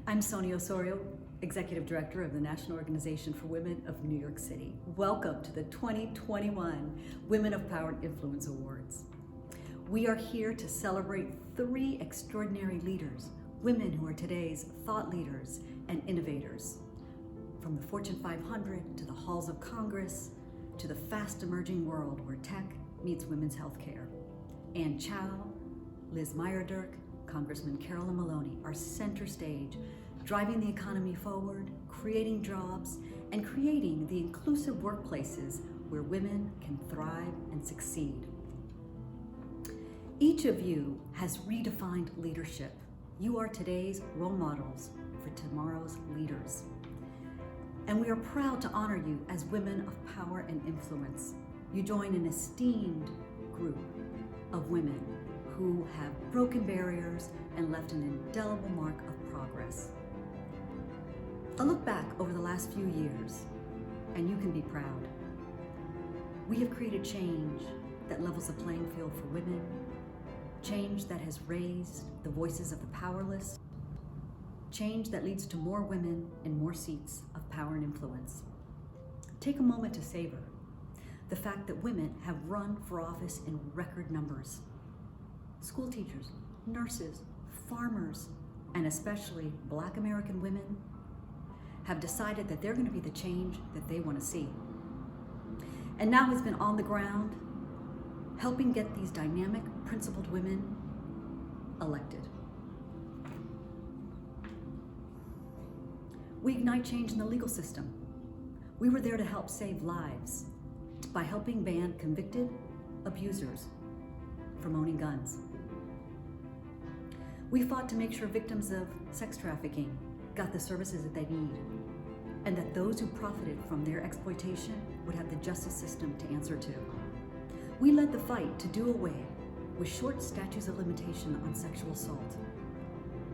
I'm Sonia Osorio, Executive Director of the National Organization for Women of New York City. Welcome to the 2021 Women of Power and Influence Awards. We are here to celebrate 3 extraordinary leaders, women who are today's thought leaders and innovators. From the Fortune 500 to the halls of Congress, to the fast emerging world where tech meets women's healthcare. And Chow, Liz Meyerdirk, Congresswoman Carolyn Maloney are center stage, driving the economy forward, creating jobs, and creating the inclusive workplaces where women can thrive and succeed. Each of you has redefined leadership. You are today's role models for tomorrow's leaders. And we are proud to honor you as women of power and influence. You join an esteemed group of women who have broken barriers and left an indelible mark of progress. A look back over the last few years, and you can be proud. We have created change that levels the playing field for women, change that has raised the voices of the powerless, change that leads to more women and more seats of power and influence. Take a moment to savor the fact that women have run for office in record numbers. School teachers, nurses, farmers, and especially Black American women have decided that they're going to be the change that they want to see. And now has been on the ground helping get these dynamic, principled women elected. We ignite change in the legal system. We were there to help save lives by helping ban convicted abusers from owning guns. We fought to make sure victims of sex trafficking got the services that they need, and that those who profited from their exploitation would have the justice system to answer to. We led the fight to do away with short statutes of limitation on sexual assault.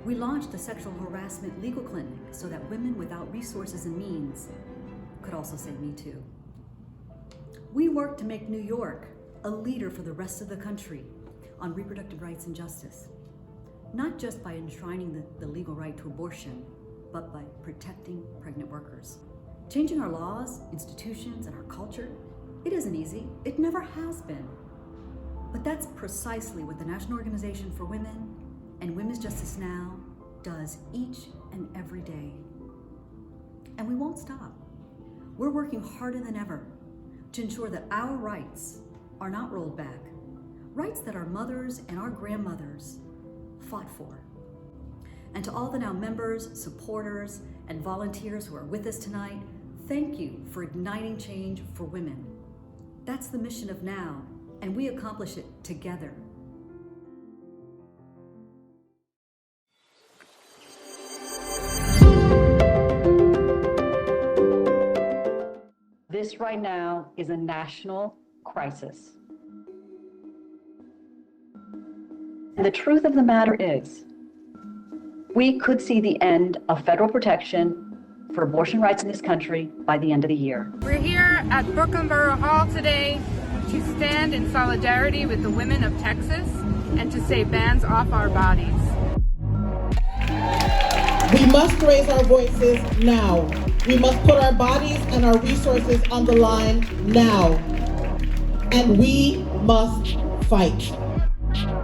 We launched the sexual harassment legal clinic so that women without resources and means could also say Me Too. We worked to make New York a leader for the rest of the country on reproductive rights and justice, not just by enshrining the legal right to abortion, but by protecting pregnant workers. Changing our laws, institutions, and our culture, it isn't easy. It never has been. But that's precisely what the National Organization for Women and Women's Justice Now does each and every day. And we won't stop. We're working harder than ever to ensure that our rights are not rolled back, rights that our mothers and our grandmothers fought for. And to all the Now members, supporters, and volunteers who are with us tonight, thank you for igniting change for women. That's the mission of Now, and we accomplish it together. This right now is a national crisis. And the truth of the matter is, we could see the end of federal protection for abortion rights in this country by the end of the year. We're here at Brooklyn Borough Hall today to stand in solidarity with the women of Texas and to say bans off our bodies. We must raise our voices now. We must put our bodies and our resources on the line now. And we must fight.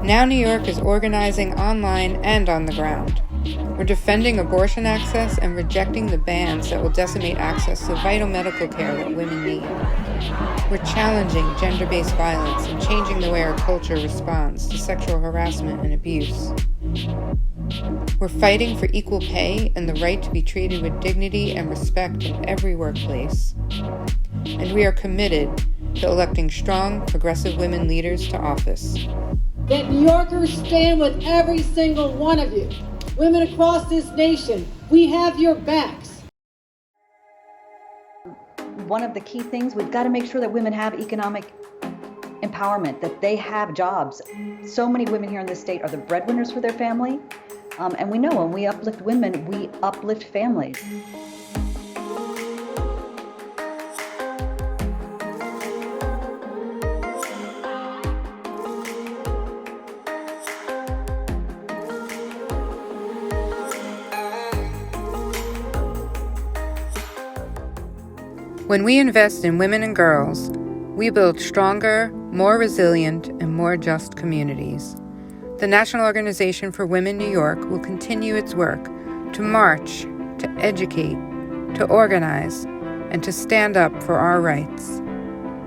Now New York is organizing online and on the ground. We're defending abortion access and rejecting the bans that will decimate access to vital medical care that women need. We're challenging gender-based violence and changing the way our culture responds to sexual harassment and abuse. We're fighting for equal pay and the right to be treated with dignity and respect in every workplace. And we are committed to electing strong, progressive women leaders to office. That New Yorkers stand with every single one of you. Women across this nation, we have your backs. One of the key things, we've got to make sure that women have economic empowerment, that they have jobs. So many women here in this state are the breadwinners for their family. And we know when we uplift women, we uplift families. When we invest in women and girls, we build stronger, more resilient, and more just communities. The National Organization for Women New York will continue its work to march, to educate, to organize, and to stand up for our rights.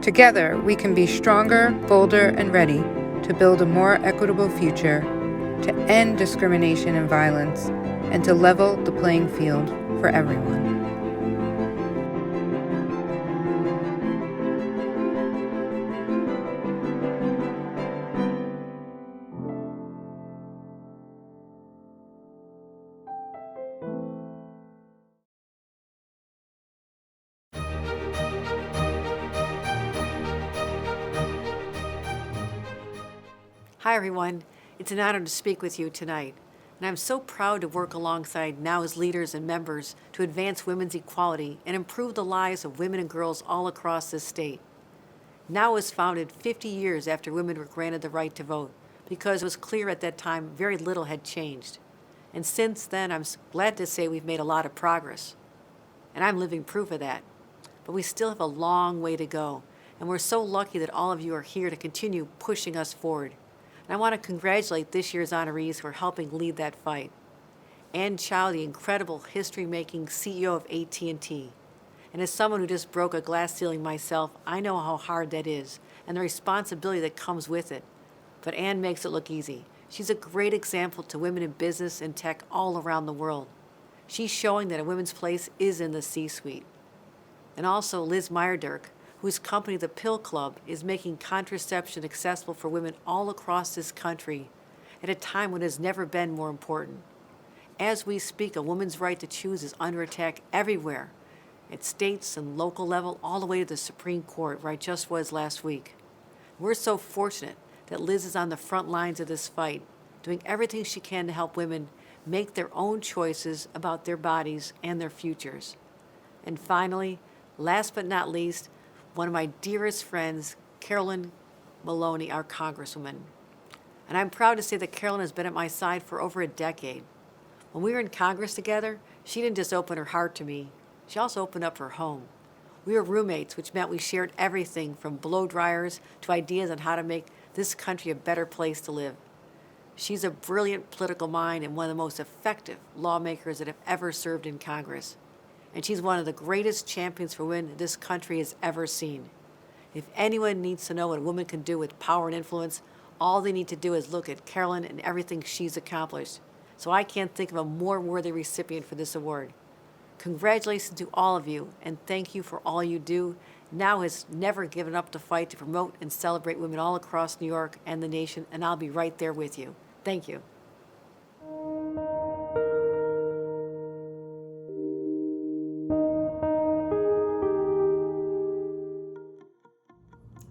Together, we can be stronger, bolder, and ready to build a more equitable future, to end discrimination and violence, and to level the playing field for everyone. Hi everyone, it's an honor to speak with you tonight, and I'm so proud to work alongside NOW's leaders and members to advance women's equality and improve the lives of women and girls all across this state. NOW was founded 50 years after women were granted the right to vote, because it was clear at that time very little had changed. And since then, I'm glad to say we've made a lot of progress, and I'm living proof of that. But we still have a long way to go, and we're so lucky that all of you are here to continue pushing us forward. And I want to congratulate this year's honorees who are helping lead that fight. Chow, the incredible history-making CEO of AT&T. And as someone who just broke a glass ceiling myself, I know how hard that is and the responsibility that comes with it. But Ann makes it look easy. She's a great example to women in business and tech all around the world. She's showing that a woman's place is in the C-suite. And also Liz Meyerdirk, whose company, the Pill Club, is making contraception accessible for women all across this country at a time when it has never been more important. As we speak, a woman's right to choose is under attack everywhere, at states and local level, all the way to the Supreme Court, where I just was last week. We're so fortunate that Liz is on the front lines of this fight, doing everything she can to help women make their own choices about their bodies and their futures. And finally, last but not least, one of my dearest friends, Carolyn Maloney, our Congresswoman. And I'm proud to say that Carolyn has been at my side for over a decade. When we were in Congress together, she didn't just open her heart to me, she also opened up her home. We were roommates, which meant we shared everything from blow dryers to ideas on how to make this country a better place to live. She's a brilliant political mind and one of the most effective lawmakers that have ever served in Congress. And she's one of the greatest champions for women this country has ever seen. If anyone needs to know what a woman can do with power and influence, all they need to do is look at Carolyn and everything she's accomplished. So I can't think of a more worthy recipient for this award. Congratulations to all of you, and thank you for all you do. NOW has never given up the fight to promote and celebrate women all across New York and the nation, and I'll be right there with you. Thank you.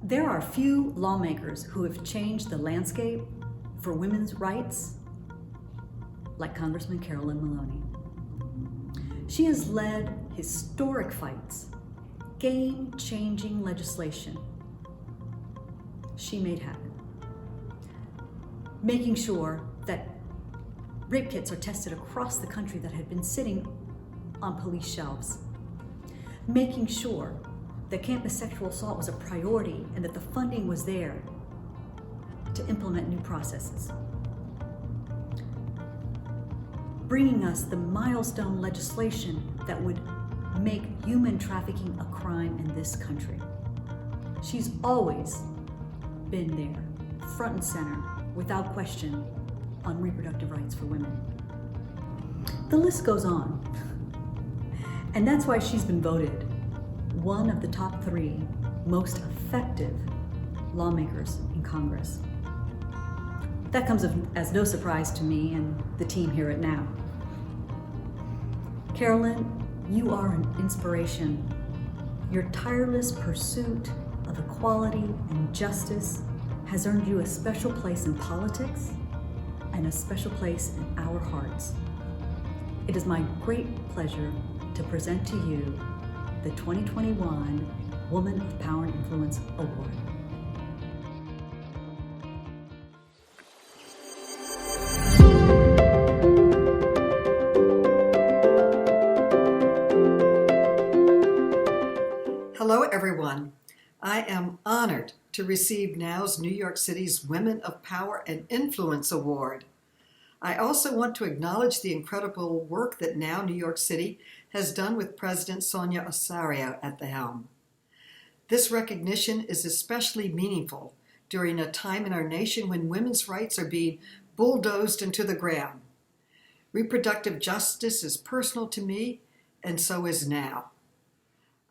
There are few lawmakers who have changed the landscape for women's rights like Congresswoman Carolyn Maloney. She has led historic fights, game-changing legislation she made happen, making sure that rape kits are tested across the country that had been sitting on police shelves, making sure that campus sexual assault was a priority and that the funding was there to implement new processes. Bringing us the milestone legislation that would make human trafficking a crime in this country. She's always been there, front and center, without question, on reproductive rights for women. The list goes on. And that's why she's been voted one of the top 3 most effective lawmakers in Congress. That comes as no surprise to me and the team here at NOW. Carolyn, you are an inspiration. Your tireless pursuit of equality and justice has earned you a special place in politics and a special place in our hearts. It is my great pleasure to present to you the 2021 Woman of Power and Influence Award. Hello, everyone. I am honored to receive NOW's New York City's Women of Power and Influence Award. I also want to acknowledge the incredible work that NOW New York City has done with President Sonia Osorio at the helm. This recognition is especially meaningful during a time in our nation when women's rights are being bulldozed into the ground. Reproductive justice is personal to me, and so is NOW.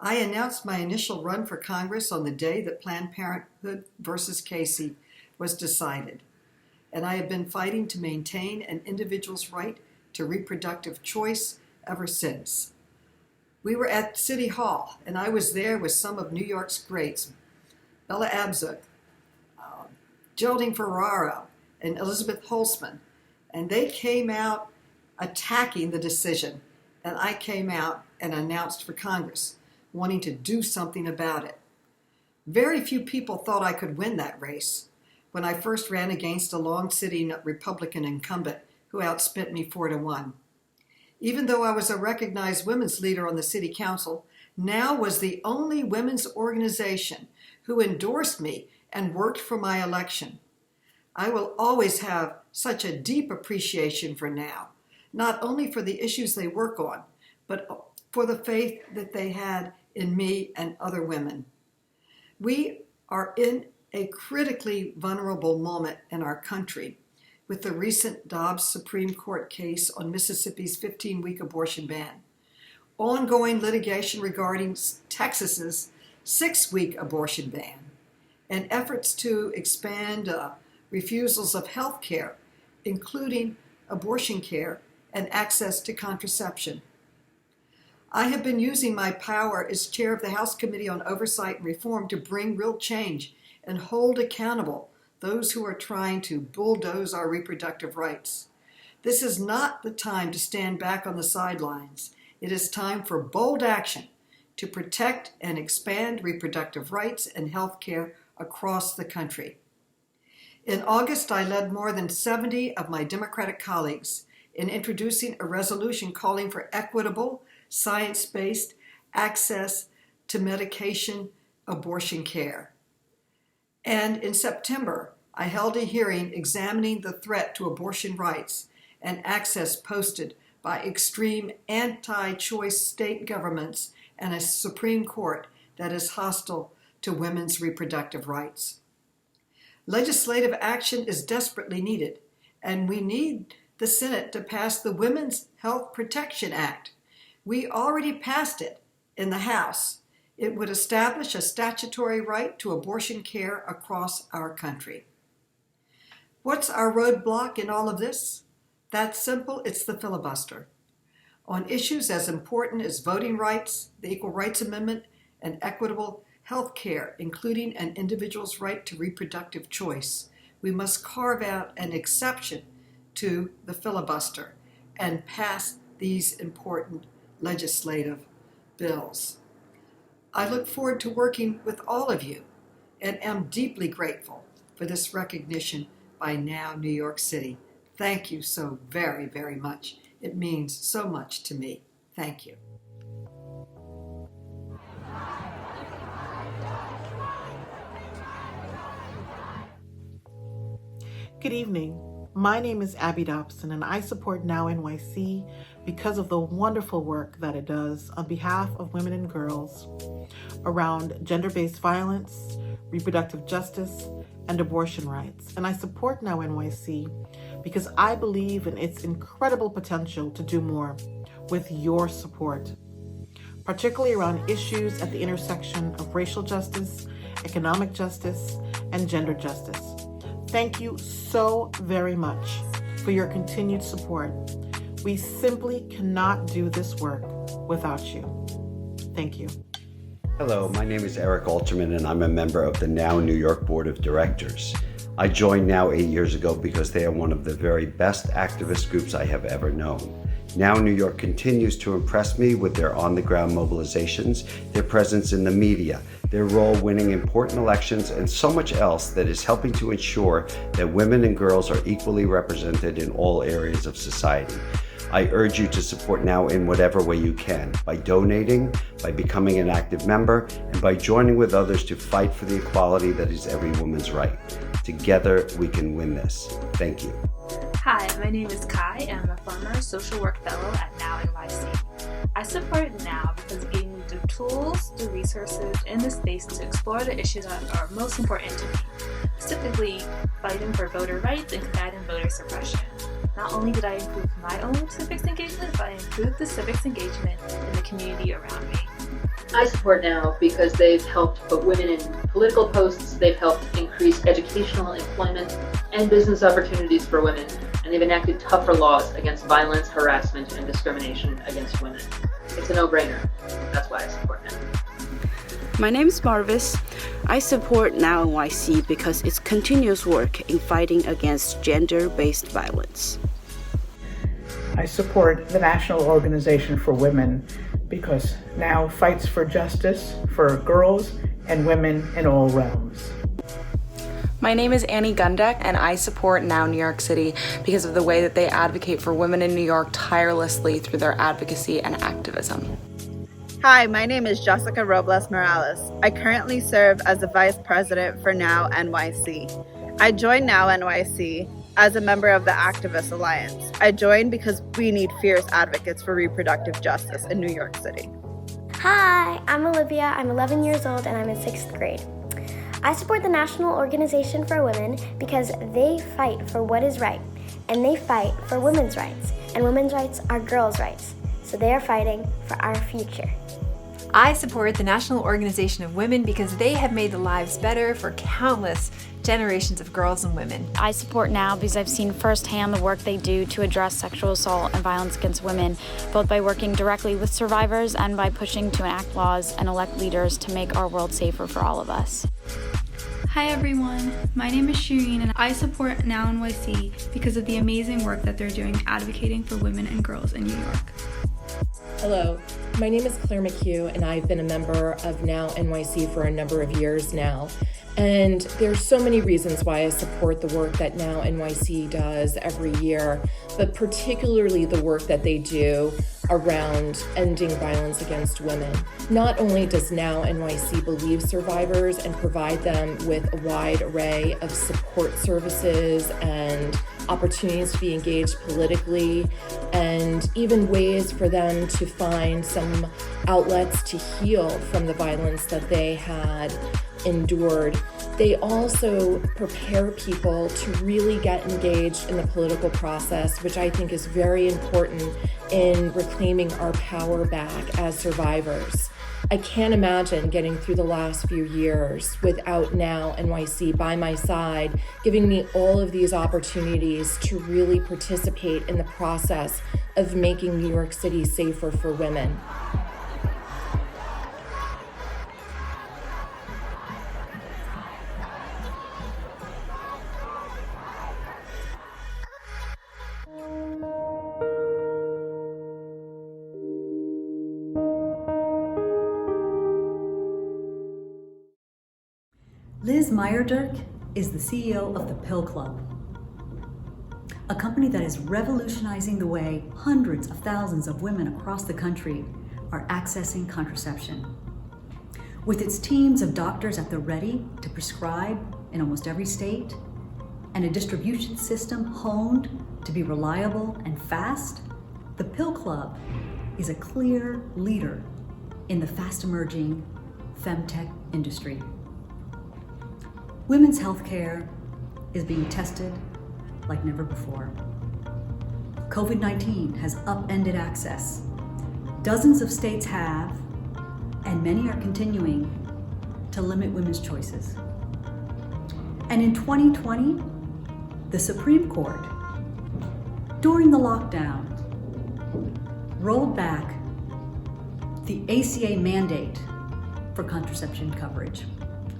I announced my initial run for Congress on the day that Planned Parenthood versus Casey was decided, and I have been fighting to maintain an individual's right to reproductive choice ever since. We were at City Hall, and I was there with some of New York's greats, Bella Abzug, Geraldine Ferraro, and Elizabeth Holtzman, and they came out attacking the decision, and I came out and announced for Congress, wanting to do something about it. Very few people thought I could win that race when I first ran against a long-sitting Republican incumbent who outspent me 4-1. Even though I was a recognized women's leader on the city council, NOW was the only women's organization who endorsed me and worked for my election. I will always have such a deep appreciation for NOW, not only for the issues they work on, but for the faith that they had in me and other women. We are in a critically vulnerable moment in our country with the recent Dobbs Supreme Court case on Mississippi's 15-week abortion ban, ongoing litigation regarding Texas's 6-week abortion ban, and efforts to expand refusals of health care, including abortion care and access to contraception. I have been using my power as chair of the House Committee on Oversight and Reform to bring real change and hold accountable those who are trying to bulldoze our reproductive rights. This is not the time to stand back on the sidelines. It is time for bold action to protect and expand reproductive rights and health care across the country. In August, I led more than 70 of my Democratic colleagues in introducing a resolution calling for equitable, science-based access to medication abortion care. And in September, I held a hearing examining the threat to abortion rights and access posted by extreme anti-choice state governments and a Supreme Court that is hostile to women's reproductive rights. Legislative action is desperately needed, and we need the Senate to pass the Women's Health Protection Act. We already passed it in the House. It would establish a statutory right to abortion care across our country. What's our roadblock in all of this? That's simple, it's the filibuster. On issues as important as voting rights, the Equal Rights Amendment, and equitable health care, including an individual's right to reproductive choice, we must carve out an exception to the filibuster and pass these important legislative bills. I look forward to working with all of you and am deeply grateful for this recognition by NOW New York City. Thank you so very, very much. It means so much to me. Thank you. Good evening. My name is Abby Dobson, and I support NOW NYC because of the wonderful work that it does on behalf of women and girls around gender-based violence, reproductive justice, and abortion rights. And I support NOW NYC because I believe in its incredible potential to do more with your support, particularly around issues at the intersection of racial justice, economic justice, and gender justice. Thank you so very much for your continued support. We simply cannot do this work without you. Thank you. Hello, my name is Eric Alterman, and I'm a member of the NOW New York Board of Directors. I joined NOW 8 years ago because they are one of the very best activist groups I have ever known. NOW New York continues to impress me with their on-the-ground mobilizations, their presence in the media, their role winning important elections, and so much else that is helping to ensure that women and girls are equally represented in all areas of society. I urge you to support Now in whatever way you can, by donating, by becoming an active member, and by joining with others to fight for the equality that is every woman's right. Together, we can win this. Thank you. Hi, my name is Kai, and I'm a former social work fellow at Now NYC. I support Now because it gave me the tools, the resources, and the space to explore the issues that are most important to me, specifically fighting for voter rights and combating voter suppression. Not only did I improve my own civics engagement, but I improved the civics engagement in the community around me. I support Now because they've helped put women in political posts, they've helped increase educational, employment, and business opportunities for women, and they've enacted tougher laws against violence, harassment, and discrimination against women. It's a no-brainer. That's why I support Now. My name is Marvis. I support Now NYC because it's continuous work in fighting against gender-based violence. I support the National Organization for Women because Now fights for justice for girls and women in all realms. My name is Annie Gundek, and I support Now New York City because of the way that they advocate for women in New York tirelessly through their advocacy and activism. Hi, my name is Jessica Robles Morales. I currently serve as the Vice President for Now NYC. I joined Now NYC as a member of the Activist Alliance. I joined because we need fierce advocates for reproductive justice in New York City. Hi, I'm Olivia. I'm 11 years old and I'm in 6th grade. I support the National Organization for Women because they fight for what is right, and they fight for women's rights, and women's rights are girls' rights, so they are fighting for our future. I support the National Organization of Women because they have made the lives better for countless generations of girls and women. I support Now because I've seen firsthand the work they do to address sexual assault and violence against women, both by working directly with survivors and by pushing to enact laws and elect leaders to make our world safer for all of us. Hi everyone, my name is Shireen and I support Now NYC because of the amazing work that they're doing advocating for women and girls in New York. Hello, my name is Claire McHugh and I've been a member of Now NYC for a number of years now. And there's so many reasons why I support the work that Now NYC does every year, but particularly the work that they do around ending violence against women. Not only does Now NYC believe survivors and provide them with a wide array of support services and opportunities to be engaged politically, and even ways for them to find some outlets to heal from the violence that they had endured. They also prepare people to really get engaged in the political process, which I think is very important in reclaiming our power back as survivors. I can't imagine getting through the last few years without Now NYC by my side, giving me all of these opportunities to really participate in the process of making New York City safer for women. Liz Meyerdirk is the CEO of the Pill Club, a company that is revolutionizing the way hundreds of thousands of women across the country are accessing contraception. With its teams of doctors at the ready to prescribe in almost every state, and a distribution system honed to be reliable and fast, the Pill Club is a clear leader in the fast-emerging femtech industry. Women's health care is being tested like never before. COVID-19 has upended access. Dozens of states have, and many are continuing, to limit women's choices. And in 2020, the Supreme Court, during the lockdown, rolled back the ACA mandate for contraception coverage,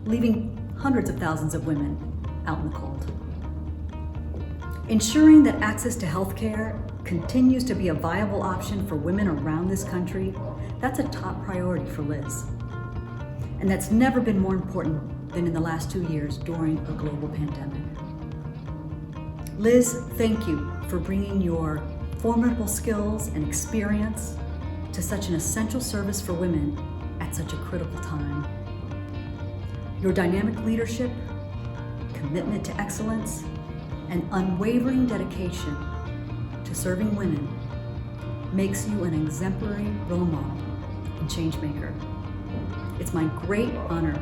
leaving hundreds of thousands of women out in the cold. Ensuring that access to health care continues to be a viable option for women around this country, that's a top priority for Liz. And that's never been more important than in the last 2 years during a global pandemic. Liz, thank you for bringing your formidable skills and experience to such an essential service for women at such a critical time. Your dynamic leadership, commitment to excellence, and unwavering dedication to serving women makes you an exemplary role model and change maker. It's my great honor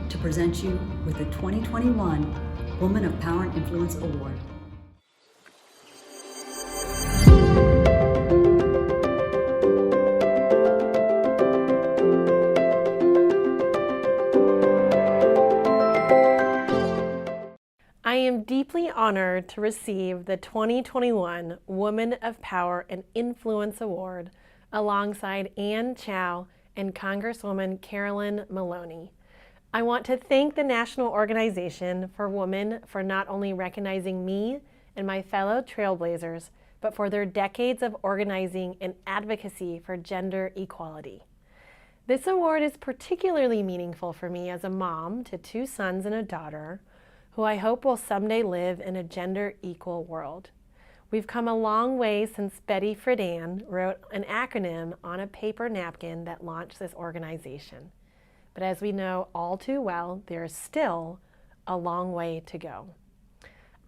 to present you with the 2021 Woman of Power and Influence Award. I am deeply honored to receive the 2021 Woman of Power and Influence Award alongside Chow and Congresswoman Carolyn Maloney. I want to thank the National Organization for Women for not only recognizing me and my fellow trailblazers, but for their decades of organizing and advocacy for gender equality. This award is particularly meaningful for me as a mom to 2 sons and a daughter, who I hope will someday live in a gender-equal world. We've come a long way since Betty Friedan wrote an acronym on a paper napkin that launched this organization. But as we know all too well, there is still a long way to go.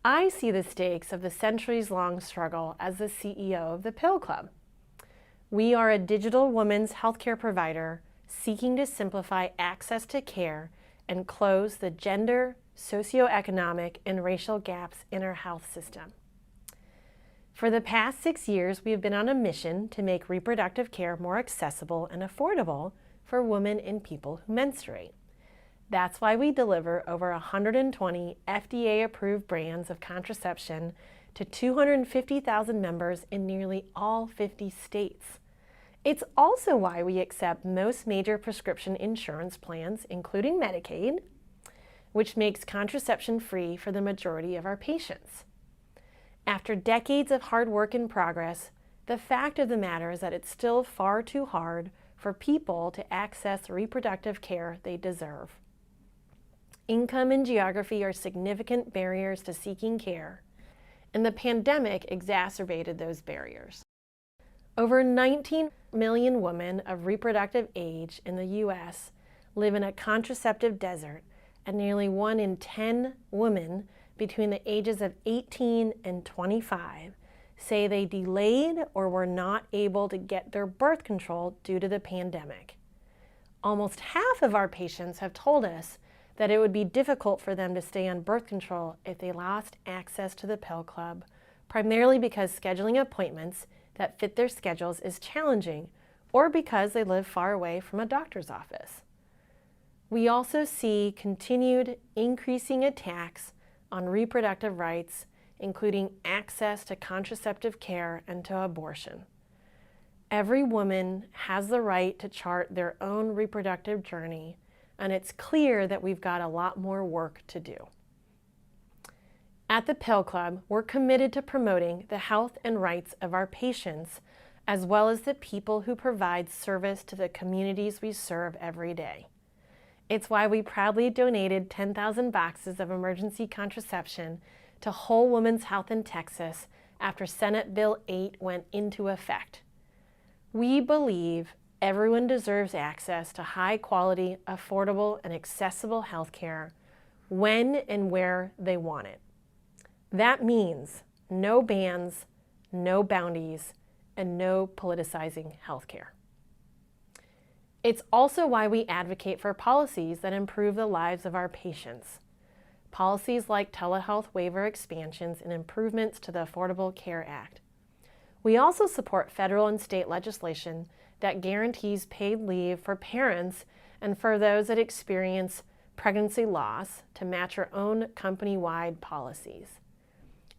I see the stakes of the centuries-long struggle as the CEO of the Pill Club. We are a digital women's healthcare provider seeking to simplify access to care and close the gender, socioeconomic, and racial gaps in our health system. For the past 6 years, we have been on a mission to make reproductive care more accessible and affordable for women and people who menstruate. That's why we deliver over 120 FDA-approved brands of contraception to 250,000 members in nearly all 50 states. It's also why we accept most major prescription insurance plans, including Medicaid, which makes contraception free for the majority of our patients. After decades of hard work and progress, the fact of the matter is that it's still far too hard for people to access reproductive care they deserve. Income and geography are significant barriers to seeking care, and the pandemic exacerbated those barriers. Over 19 million women of reproductive age in the U.S. live in a contraceptive desert, and nearly 1 in 10 women between the ages of 18 and 25 say they delayed or were not able to get their birth control due to the pandemic. Almost half of our patients have told us that it would be difficult for them to stay on birth control if they lost access to the Pill Club, primarily because scheduling appointments that fit their schedules is challenging, or because they live far away from a doctor's office. We also see continued increasing attacks on reproductive rights, including access to contraceptive care and to abortion. Every woman has the right to chart their own reproductive journey, and it's clear that we've got a lot more work to do. At the Pill Club, we're committed to promoting the health and rights of our patients, as well as the people who provide service to the communities we serve every day. It's why we proudly donated 10,000 boxes of emergency contraception to Whole Woman's Health in Texas after Senate Bill 8 went into effect. We believe everyone deserves access to high-quality, affordable, and accessible health care when and where they want it. That means no bans, no bounties, and no politicizing health care. It's also why we advocate for policies that improve the lives of our patients. Policies like telehealth waiver expansions and improvements to the Affordable Care Act. We also support federal and state legislation that guarantees paid leave for parents and for those that experience pregnancy loss to match our own company-wide policies.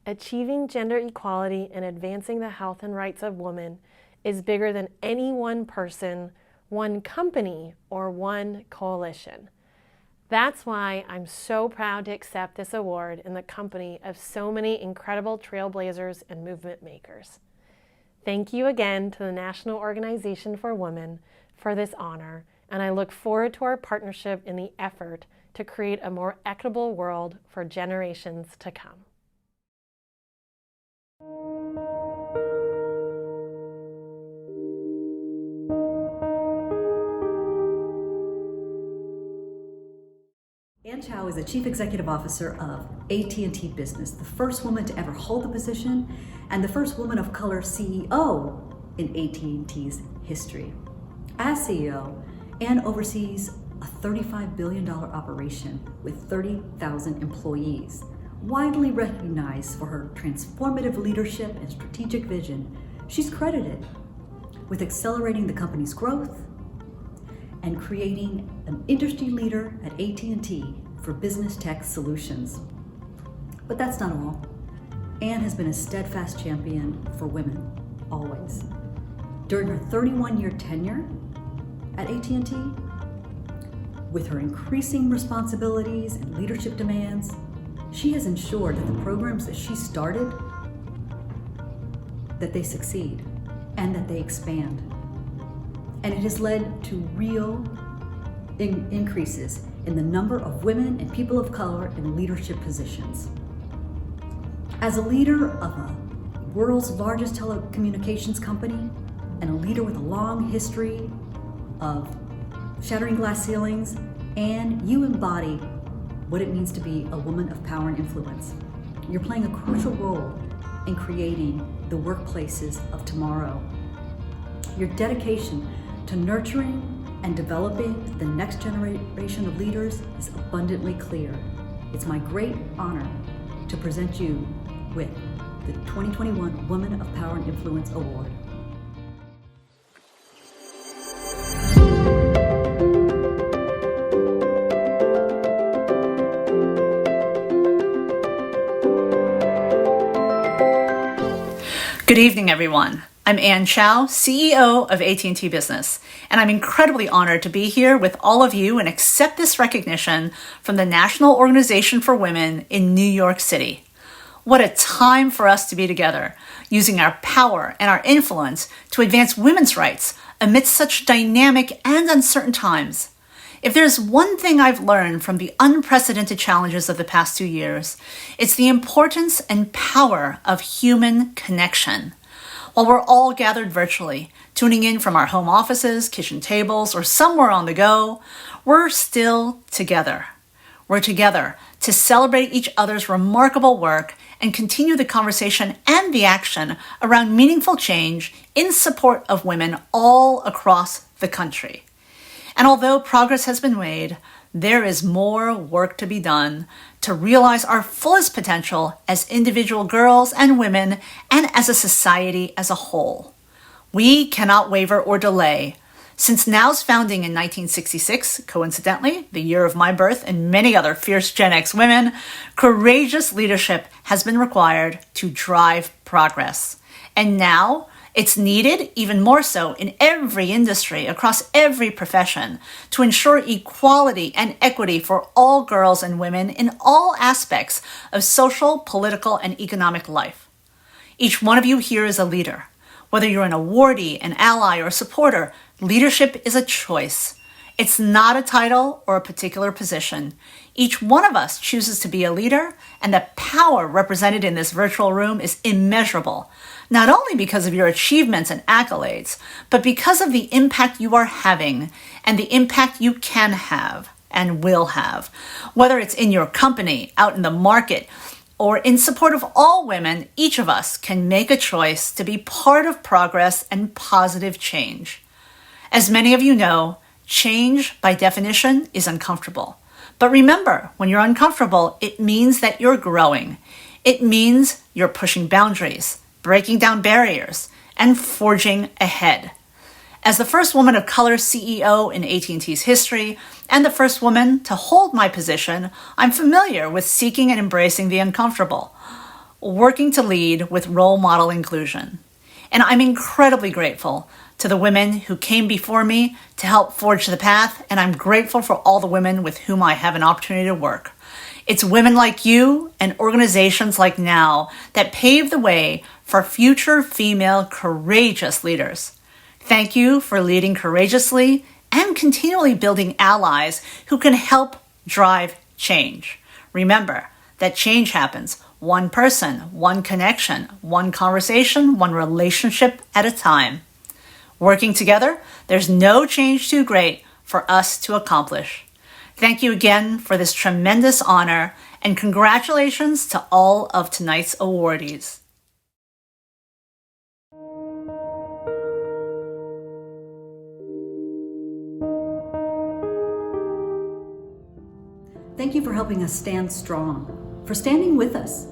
Achieving gender equality and advancing the health and rights of women is bigger than any one person, one company, or one coalition. That's why I'm so proud to accept this award in the company of so many incredible trailblazers and movement makers. Thank you again to the National Organization for Women for this honor, and I look forward to our partnership in the effort to create a more equitable world for generations to come. Ann Chow is the Chief Executive Officer of AT&T Business, the first woman to ever hold the position and the first woman of color CEO in AT&T's history. As CEO, Ann oversees a $35 billion operation with 30,000 employees. Widely recognized for her transformative leadership and strategic vision, she's credited with accelerating the company's growth and creating an industry leader at AT&T for business tech solutions. But that's not all. Ann has been a steadfast champion for women, always. During her 31-year tenure at AT&T, with her increasing responsibilities and leadership demands, she has ensured that the programs that she started, that they succeed and that they expand. And it has led to real increases in the number of women and people of color in leadership positions. As a leader of a world's largest telecommunications company and a leader with a long history of shattering glass ceilings, and you embody what it means to be a woman of power and influence. You're playing a crucial role in creating the workplaces of tomorrow. Your dedication to nurturing and developing the next generation of leaders is abundantly clear. It's my great honor to present you with the 2021 Woman of Power and Influence Award. Good evening, everyone. I'm Ann Chow, CEO of AT&T Business, and I'm incredibly honored to be here with all of you and accept this recognition from the National Organization for Women in New York City. What a time for us to be together, using our power and our influence to advance women's rights amidst such dynamic and uncertain times. If there's one thing I've learned from the unprecedented challenges of the past 2 years, it's the importance and power of human connection. While we're all gathered virtually, tuning in from our home offices, kitchen tables, or somewhere on the go, we're still together. We're together to celebrate each other's remarkable work and continue the conversation and the action around meaningful change in support of women all across the country. And although progress has been made, there is more work to be done to realize our fullest potential as individual girls and women and as a society as a whole. We cannot waver or delay. Since NOW's founding in 1966, coincidentally, the year of my birth and many other fierce Gen X women, courageous leadership has been required to drive progress. And now, it's needed even more so in every industry, across every profession, to ensure equality and equity for all girls and women in all aspects of social, political, and economic life. Each one of you here is a leader. Whether you're an awardee, an ally, or a supporter, leadership is a choice. It's not a title or a particular position. Each one of us chooses to be a leader, and the power represented in this virtual room is immeasurable. Not only because of your achievements and accolades, but because of the impact you are having and the impact you can have and will have. Whether it's in your company, out in the market, or in support of all women, each of us can make a choice to be part of progress and positive change. As many of you know, change by definition is uncomfortable. But remember, when you're uncomfortable, it means that you're growing. It means you're pushing boundaries, breaking down barriers, and forging ahead. As the first woman of color CEO in AT&T's history, and the first woman to hold my position, I'm familiar with seeking and embracing the uncomfortable, working to lead with role model inclusion. And I'm incredibly grateful to the women who came before me to help forge the path, and I'm grateful for all the women with whom I have an opportunity to work. It's women like you and organizations like NOW that pave the way for future female courageous leaders. Thank you for leading courageously and continually building allies who can help drive change. Remember that change happens one person, one connection, one conversation, one relationship at a time. Working together, there's no change too great for us to accomplish. Thank you again for this tremendous honor, and congratulations to all of tonight's awardees. Thank you for helping us stand strong, for standing with us,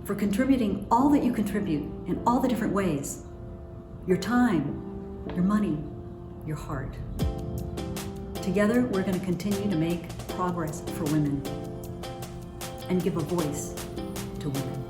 for contributing all that you contribute in all the different ways. Your time, your money, your heart. Together, we're going to continue to make progress for women and give a voice to women.